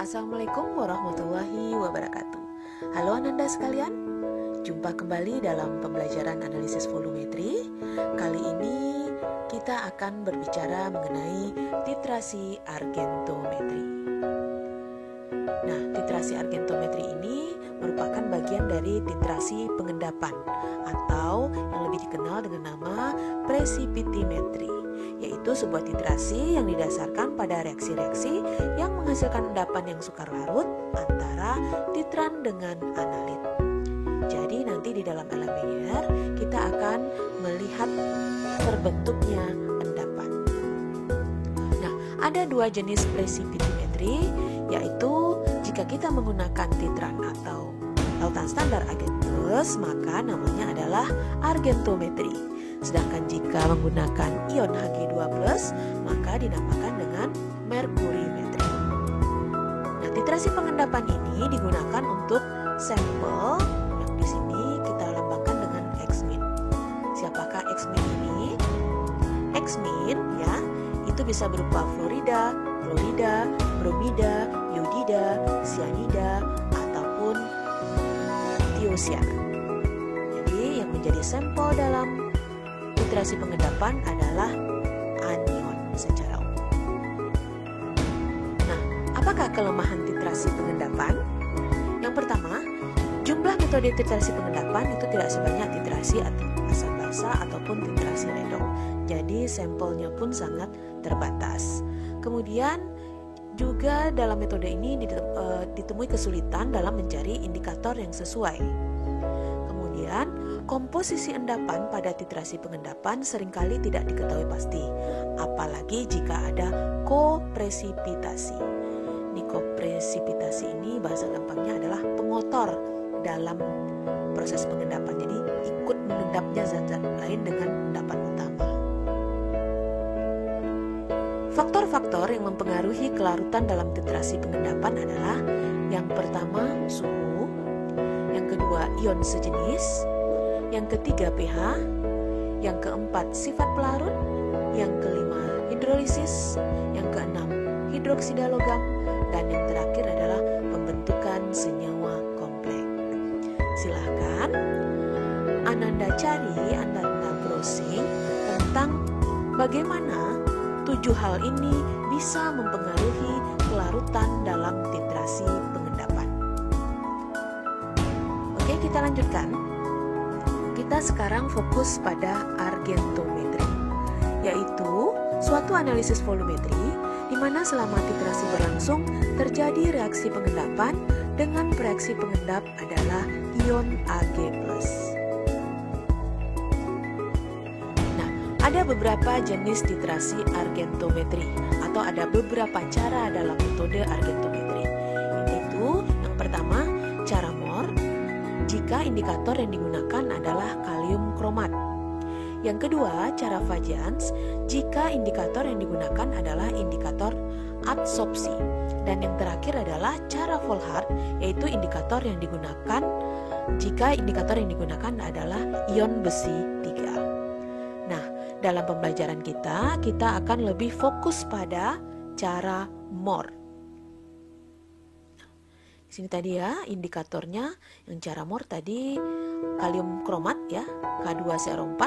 Assalamualaikum warahmatullahi wabarakatuh. Halo Ananda sekalian, jumpa kembali dalam pembelajaran analisis volumetri. Kali ini kita akan berbicara mengenai titrasi argentometri. Nah, titrasi argentometri ini merupakan bagian dari titrasi pengendapan atau yang lebih dikenal dengan nama precipitimetri, yaitu sebuah titrasi yang didasarkan pada reaksi-reaksi yang menghasilkan endapan yang sukar larut antara titran dengan analit. Jadi nanti di dalam LMR kita akan melihat terbentuknya endapan. Nah, ada dua jenis precipitimetri, yaitu jika kita menggunakan titran atau lautan standar Argentus, maka namanya adalah argentometri. Sedangkan jika menggunakan ion Hg2+, maka dinamakan dengan merkurimetri. Nah, titrasi pengendapan ini digunakan untuk sampel yang di sini kita lambangkan dengan X-min. Siapakah X-min ini? X-min ya, itu bisa berupa fluorida, klorida, bromida, iodida, sianida, ataupun tiosiana. Jadi yang menjadi sampel dalam titrasi pengendapan adalah anion secara umum. Nah, apakah kelemahan titrasi pengendapan? Yang pertama, jumlah metode titrasi pengendapan itu tidak sebanyak titrasi asam basa ataupun titrasi redox. Jadi sampelnya pun sangat terbatas. Kemudian juga dalam metode ini ditemui kesulitan dalam mencari indikator yang sesuai. Kemudian komposisi endapan pada titrasi pengendapan seringkali tidak diketahui pasti, apalagi jika ada kopresipitasi. Ini kopresipitasi ini bahasa gampangnya adalah pengotor dalam proses pengendapan. Jadi ikut mengendapnya zat-zat lain dengan endapan utama. Faktor-faktor yang mempengaruhi kelarutan dalam titrasi pengendapan adalah yang pertama suhu, yang kedua ion sejenis, yang ketiga pH, yang keempat sifat pelarut, yang kelima hidrolisis, yang keenam hidroksida logam, dan yang terakhir adalah pembentukan senyawa kompleks. Silahkan Ananda cari, Ananda browsing tentang bagaimana 7 hal ini bisa mempengaruhi kelarutan dalam titrasi pengendapan. Oke, kita lanjutkan. Kita sekarang fokus pada argentometri, yaitu suatu analisis volumetri di mana selama titrasi berlangsung terjadi reaksi pengendapan dengan reaksi pengendap adalah ion Ag+. Ada beberapa jenis titrasi argentometri atau ada beberapa cara dalam metode argentometri. Yaitu yang pertama, cara Mohr jika indikator yang digunakan adalah kalium kromat. Yang kedua, cara Fajans jika indikator yang digunakan adalah indikator adsorpsi. Dan yang terakhir adalah cara Volhard, yaitu indikator yang digunakan jika indikator yang digunakan adalah ion besi 3. Dalam pembelajaran kita akan lebih fokus pada cara Mohr. Di sini tadi ya indikatornya, yang cara Mohr tadi kalium kromat ya, K2SiO4.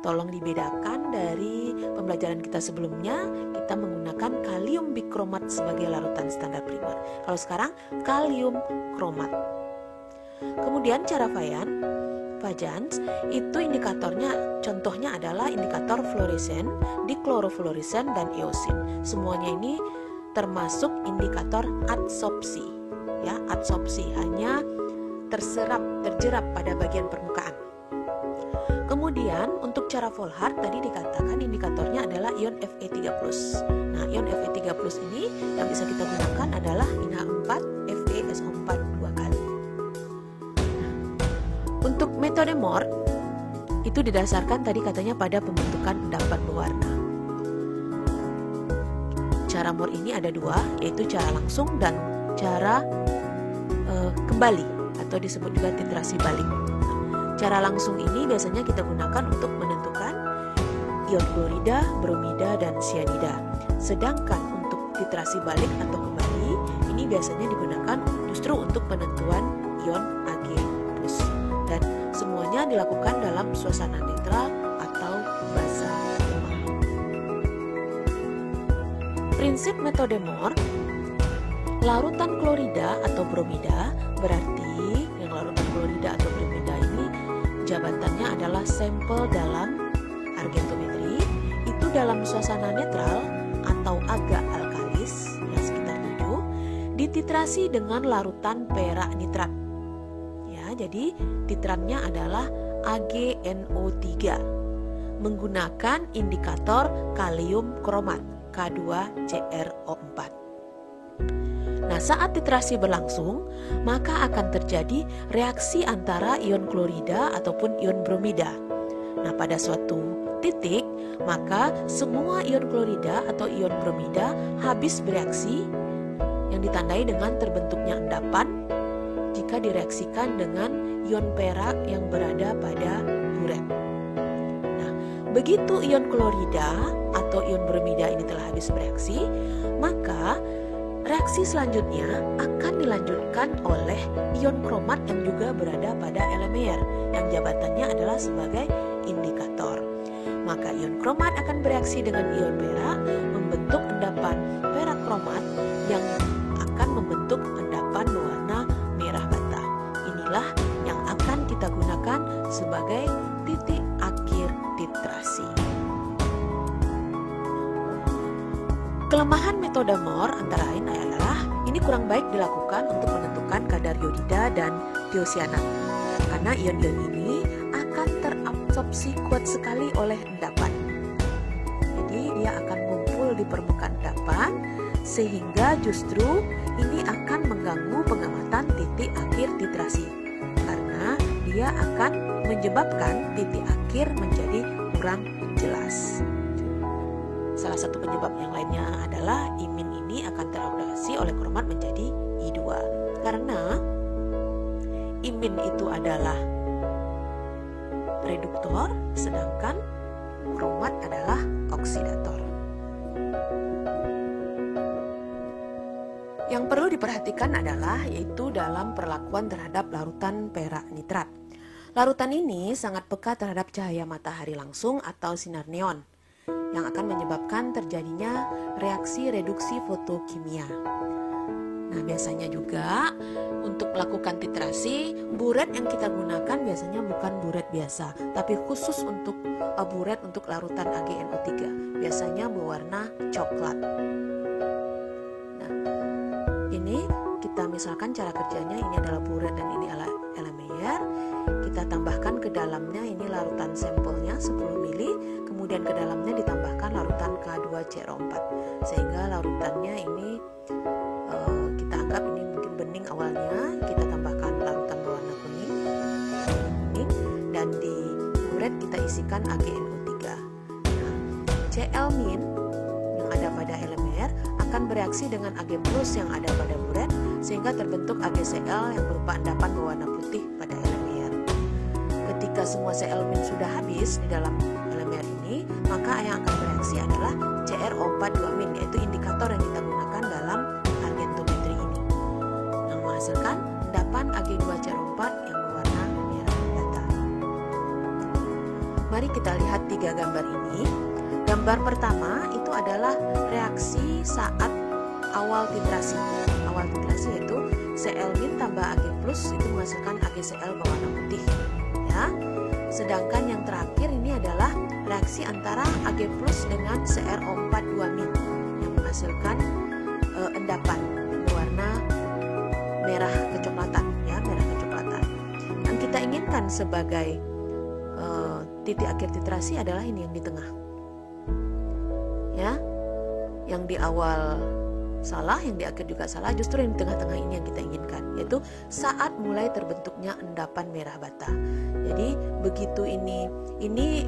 Tolong dibedakan dari pembelajaran kita sebelumnya, kita menggunakan kalium bikromat sebagai larutan standar primer. Kalau sekarang kalium kromat. Kemudian cara Fajans itu indikatornya, contohnya adalah indikator fluoresen, diklorofluoresen, dan eosin. Semuanya ini termasuk indikator adsorpsi. Ya, adsorpsi hanya terjerap pada bagian permukaan. Kemudian untuk cara Volhard tadi dikatakan indikatornya adalah ion Fe3+. Nah, ion Fe3+ ini yang bisa kita gunakan adalah INH4 FeSO4 2 kali. Untuk metode Mohr itu didasarkan tadi katanya pada pembentukan endapan berwarna. Cara Mohr ini ada dua, yaitu cara langsung dan cara kembali atau disebut juga titrasi balik. Cara langsung ini biasanya kita gunakan untuk menentukan ion klorida, bromida, dan sianida. Sedangkan untuk titrasi balik atau kembali ini biasanya digunakan justru untuk penentuan ion Ag+. Dan semuanya dilakukan dalam suasana netral atau basa lemah. Prinsip metode Mohr, larutan klorida atau bromida, berarti yang larutan klorida atau bromida ini jabatannya adalah sampel dalam argentometri, itu dalam suasana netral atau agak alkalis, ya sekitar 7, dititrasi dengan larutan perak nitrat. Jadi titrannya adalah AgNO3 menggunakan indikator kalium kromat K2CrO4. Nah, saat titrasi berlangsung, maka akan terjadi reaksi antara ion klorida ataupun ion bromida. Nah, pada suatu titik, maka semua ion klorida atau ion bromida habis bereaksi yang ditandai dengan terbentuknya endapan jika direaksikan dengan ion perak yang berada pada buret. Nah, begitu ion klorida atau ion bromida ini telah habis bereaksi, maka reaksi selanjutnya akan dilanjutkan oleh ion kromat yang juga berada pada LMR yang jabatannya adalah sebagai indikator. Maka ion kromat akan bereaksi dengan ion perak membentuk endapan perak kromat yang akan membentuk endapan berwarna merah bata. Inilah yang akan kita gunakan sebagai titik akhir titrasi. Kelemahan metode Mohr antara lain adalah ini kurang baik dilakukan untuk menentukan kadar iodida dan tiosianat karena ion-ion ini akan terabsorpsi kuat sekali oleh endapan. Jadi dia akan ngumpul di permukaan endapan sehingga justru ini akan mengganggu pengamatan titik akhir titrasi karena dia akan menyebabkan titik akhir menjadi kurang jelas. Salah satu penyebab yang lainnya adalah imin ini akan teroksidasi oleh kromat menjadi I2 karena imin itu adalah reduktor sedangkan kromat adalah oksidator. Yang perlu diperhatikan adalah yaitu dalam perlakuan terhadap larutan perak nitrat. Larutan ini sangat peka terhadap cahaya matahari langsung atau sinar neon yang akan menyebabkan terjadinya reaksi reduksi fotokimia. Nah, biasanya juga untuk melakukan titrasi, buret yang kita gunakan biasanya bukan buret biasa, tapi khusus untuk buret untuk larutan AgNO3, biasanya berwarna coklat. Nah, ini kita misalkan cara kerjanya ini adalah buret dan ini adalah LMR. Kita tambahkan ke dalamnya ini larutan sampelnya 10 ml, kemudian ke dalamnya ditambahkan larutan K2CrO4 sehingga larutannya ini kita anggap ini mungkin bening awalnya, kita tambahkan larutan berwarna kuning dan di buret kita isikan AgNO3. Nah, Cl- yang ada pada LMR akan bereaksi dengan Ag+ yang ada pada buret sehingga terbentuk AgCl yang berupa endapan berwarna putih pada LMR. Ketika semua Cl- sudah habis di dalam LMR ini, maka yang akan bereaksi adalah CrO4-2- yaitu indikator yang kita gunakan dalam argentometri ini yang menghasilkan endapan Ag2CrO4 yang berwarna merah bata. Mari kita lihat 3 gambar ini. Gambar pertama itu adalah reaksi saat awal titrasi. Awal titrasi yaitu Cl- tambah Ag+ itu menghasilkan AgCl berwarna putih. Ya. Sedangkan yang terakhir ini adalah reaksi antara Ag+ dengan CrO4-2- yang menghasilkan endapan berwarna merah kecoklatan, ya, merah kecoklatan. Yang kita inginkan sebagai titik akhir titrasi adalah ini yang di tengah. Ya. Yang di awal salah, yang di akhir juga salah, justru yang di tengah-tengah ini yang kita inginkan, yaitu saat mulai terbentuknya endapan merah bata. Jadi begitu ini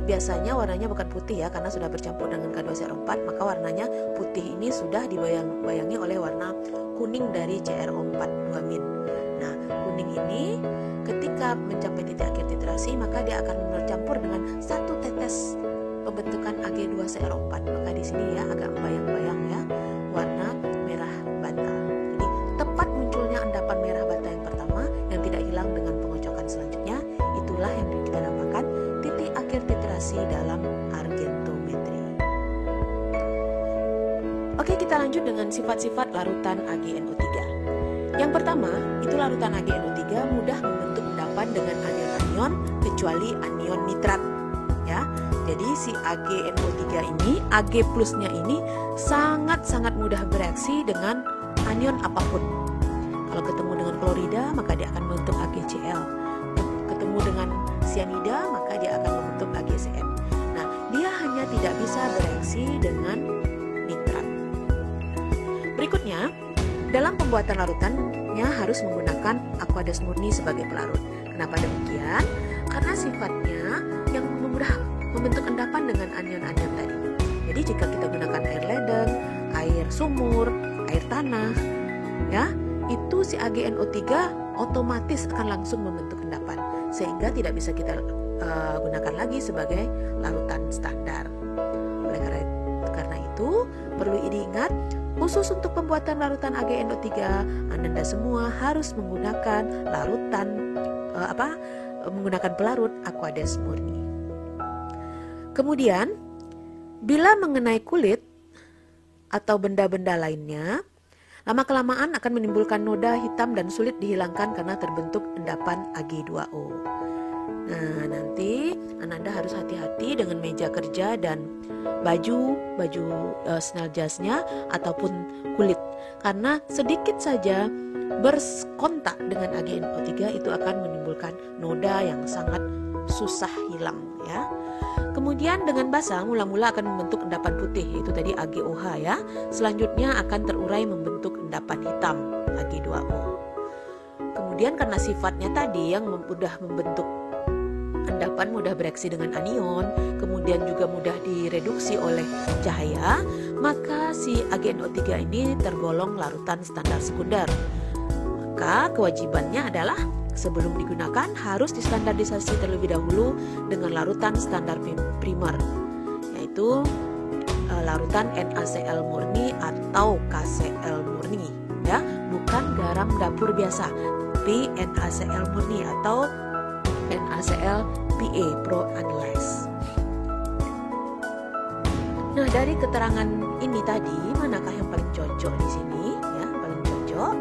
biasanya warnanya bukan putih ya, karena sudah bercampur dengan K2CrO4, maka warnanya putih ini sudah dibayangi oleh warna kuning dari CrO4-2-. Nah, kuning ini ketika mencapai titik akhir titrasi, maka dia akan bercampur dengan satu tetes pembentukan Ag2CrO4. Maka di sini ya agak membayang-bayang ya warna merah bata. Jadi tepat dalam argentometri. Oke, kita lanjut dengan sifat-sifat larutan AgNO3. Yang pertama, itu larutan AgNO3 mudah membentuk endapan dengan anion-anion kecuali anion nitrat. Ya, jadi si AgNO3 ini, Ag plusnya ini sangat-sangat mudah bereaksi dengan anion apapun. Kalau ketemu dengan klorida, maka dia akan membentuk AgCl. Ketemu dengan sianida, maka dia akan membentuk AgCN. Nah, dia hanya tidak bisa bereaksi dengan nitrat. Berikutnya, dalam pembuatan larutannya harus menggunakan aqueous murni sebagai pelarut. Kenapa demikian? Karena sifatnya yang mudah membentuk endapan dengan anion-anion tadi. Jadi jika kita gunakan air ledeng, air sumur, air tanah, ya, itu si AgNO3 otomatis akan langsung membentuk endapan, sehingga tidak bisa kita gunakan lagi sebagai larutan standar. Oleh karena itu, perlu diingat, khusus untuk pembuatan larutan AgNO3, Ananda semua harus menggunakan menggunakan pelarut aqueous murni. Kemudian, bila mengenai kulit atau benda-benda lainnya, lama-kelamaan akan menimbulkan noda hitam dan sulit dihilangkan karena terbentuk endapan Ag2O. Nah, nanti Ananda harus hati-hati dengan meja kerja dan baju snell-jasnya ataupun kulit, karena sedikit saja berkontak dengan AgNO3 itu akan menimbulkan noda yang sangat susah hilang, ya. Kemudian dengan basah mula-mula akan membentuk endapan putih, yaitu tadi AgOH, ya. Selanjutnya akan terurai membentuk endapan hitam Ag2O. Kemudian karena sifatnya tadi yang mudah membentuk endapan, mudah bereaksi dengan anion, kemudian juga mudah direduksi oleh cahaya, maka si AgNO3 ini tergolong larutan standar sekunder. Maka kewajibannya adalah sebelum digunakan harus distandardisasi terlebih dahulu dengan larutan standar primer, yaitu larutan NaCl murni atau KCl murni, ya, bukan garam dapur biasa, tapi NaCl murni atau NaCl PA Pro Analyze. Nah, dari keterangan ini tadi, manakah yang paling cocok di sini? Ya, paling cocok.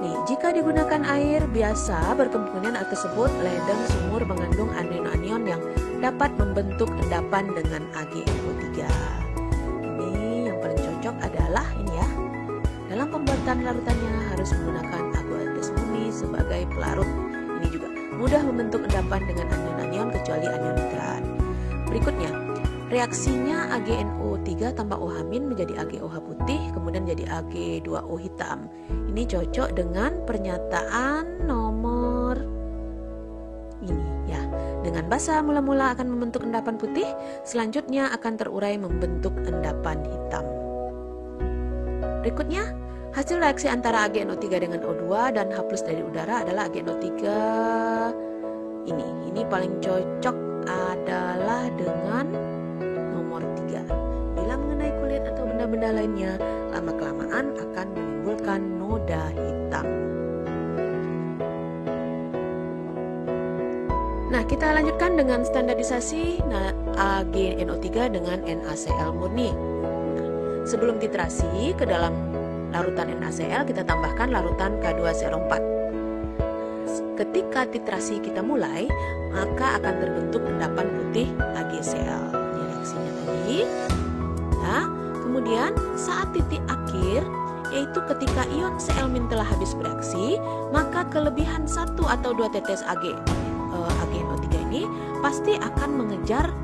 Nih, jika digunakan air biasa, berkemungkinan air tersebut ledeng sumur mengandung anion-anion yang dapat membentuk endapan dengan AgNO3. Ini yang paling cocok adalah ini, ya. Dalam pembuatan larutannya harus menggunakan aqueous murni sebagai pelarut. Ini juga mudah membentuk endapan dengan anion-anion kecuali anion nitrat. Berikutnya, reaksinya AgNO3 tambah OH- menjadi AgOH putih, kemudian jadi Ag2O hitam. Ini cocok dengan pernyataan nomor ini, ya. Dengan basah mula-mula akan membentuk endapan putih, selanjutnya akan terurai membentuk endapan hitam. Berikutnya, hasil reaksi antara AgNO3 dengan O2 dan H+ dari udara adalah AgNO3 ini. Ini paling cocok adalah dengan nomor 3. Bila mengenai kulit atau benda-benda lainnya, lama-kelamaan akan menimbulkan noda hitam. Nah, kita lanjutkan dengan standarisasi AgNO3 dengan NaCl murni. Sebelum titrasi ke dalam larutan NaCl, kita tambahkan larutan K2SiO4. Ketika titrasi kita mulai, maka akan terbentuk endapan putih AgCl. Ini reaksinya tadi. Nah, kemudian saat titik akhir, yaitu ketika ion Cl- telah habis bereaksi, maka kelebihan 1 atau 2 tetes AgNO3 ini pasti akan mengejar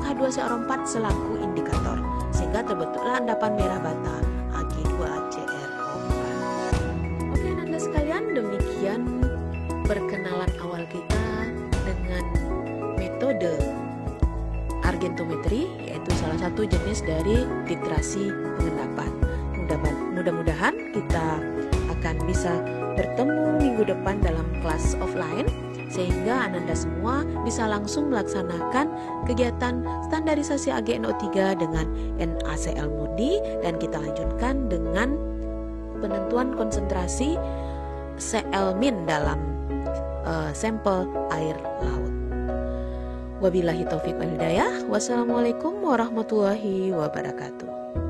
K2SiO4 selaku indikator, sehingga terbentuklah endapan merah bata Ag2CrO4. Oke, Anda sekalian, demikian perkenalan awal kita dengan metode argentometri, yaitu salah satu jenis dari titrasi pengendapan. Mudah-mudahan kita akan bisa bertemu minggu depan dalam kelas offline, sehingga Ananda semua bisa langsung melaksanakan kegiatan standarisasi AgNO3 dengan NaCl murni, dan kita lanjutkan dengan penentuan konsentrasi Cl- dalam sampel air laut. Wabillahi taufiq wal hidayah. Wassalamualaikum warahmatullahi wabarakatuh.